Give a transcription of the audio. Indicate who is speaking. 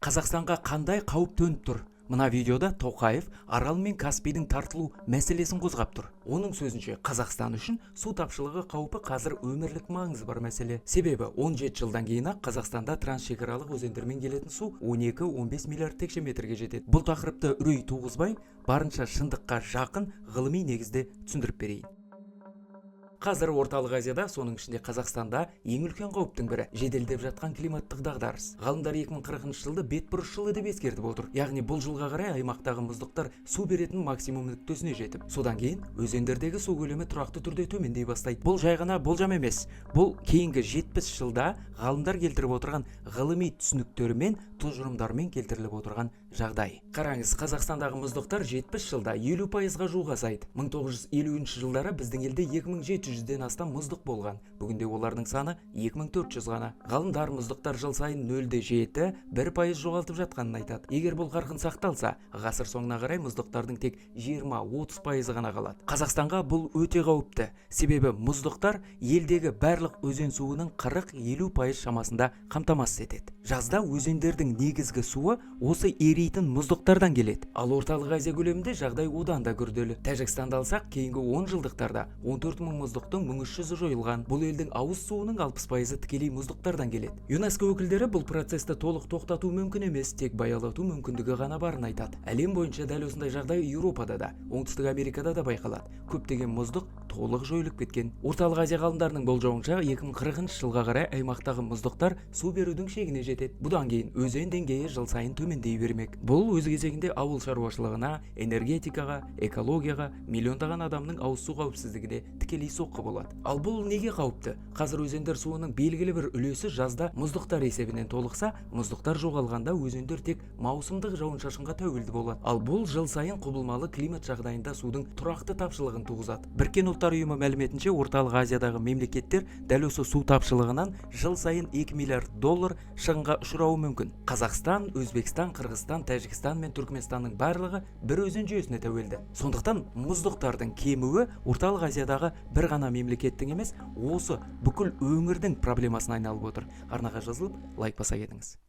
Speaker 1: Қазақстанға қандай қауіп төніп тұр? Мына видеода Тоқаев Арал мен Каспийдің тартылу мәселесін қозғап тұр. Оның сөзінше, Қазақстан үшін су тапшылығы қаупі қазір өмірлік маңызы бар мәселе. Себебі 17 жылдан кейін Қазақстанда трансшекаралық өзендермен келетін су 12-15 миллиард текше метрге жетеді. Бұл тақырыпты үрей туғызбай, барынша шындыққа жақын ғылыми негізде түсіндіріп берейін. Қазір Орталық Азияда, соның ішінде Қазақстанда ең үлкен қауіптің бірі жеделдеп жатқан климаттық дағдарыс. Ғалымдар 2040 жылды бетбұрыс жылы деп ескертіп отыр. Яғни бұл жылға қарай аймақтағы мұздықтар су беретін максимум нүктесіне жетіп, содан кейін өзендердегі су көлемі тұрақты түрде төмендей бастайды. Бұл жай ғана болжам емес. Бұл кейінгі 70 жылда ғалымдар келтіріп отырған ғылыми түсініктері мен тұжырымдармен келтіріліп отырған жағдай. Қараңыз, Қазақстандағы мұздықтар 70 жылда 50%-ға жуық азайды. 1950 жылдары біздің елде 2700-ден астам мұздық болған. Бүгінде олардың саны 2400 ғана. Ғалымдар мұздықтар жыл сайын 0,7, 1% жоғалтып жатқанын айтады. Егер бұл қарқын сақталса, ғасыр соңына қарай мұздықтардың тек 20-30% ғана қалады. Қазақстанға бұл өте қауіпті. Себебі мұздықтар елдегі барлық өзен суының 40-50% шамасында қамтамасыз етеді. Жазда өзендердің негізгі суы осы ерейтін мұздықтардан келеді. Ал Орталық Азия көлемінде жағдай одан да күрделі. Тәжікстанды алсақ, кейінгі 10 жылдықтарда 14 мың мұздықтың 1300-і жойылған. Бұл елдің ауыз суының 60%-і тікелей мұздықтардан келеді. ЮНЕСКО өкілдері бұл процесті толық тоқтату мүмкін емес, тек баяулату мүмкіндігі ғана барын айтады. Әлем бойынша дәл осындай жағдай Еуропада да, Оңтүстік Америкада да байқалады. Көптеген мұздық толық жойылып кеткен. Орталық Азия ғалымдарының болжауынша 2040 жылға қарай аймақтағы мұздықтар су берудің шегіне жетеді. Бұдан кейін өзен деңгейі жыл сайын төмендей бермек. Бұл өз кезегінде ауыл шаруашылығына, энергетикаға, экологияға, миллиондаған адамның ауыз су қауіпсіздігіне тікелей соққы болады. Ал бұл неге қауіпті? Қазір өзендер суының белгілі бір үлесі жазда мұздықтар есебінен толықса, мұздықтар жоғалғанда өзендер тек маусымдық жауын-шашынға тәуелді болады. Ал бұл жыл сайын құбылмалы климат жағдайында судың тұрақты тапшылығын туғызады. Біріккен ұлттар ұйымы мәліметінше, Орталық Азиядағы мемлекеттер дәл осы су тапшылығынан жыл сайын $2 миллиард шығынға ұшырауы мүмкін. Қазақстан, Өзбекстан, Қырғызстан, Тәжікстан мен Түркменстанның барлығы бір өзен жүйесіне тәуелді. Сондықтан мұздықтардың кемуі Орталық Азиядағы бір ғана мемлекеттің емес, осы бүкіл өңірдің проблемасына айналып отыр. Арнаға жазылып, лайк баса кетіңіз.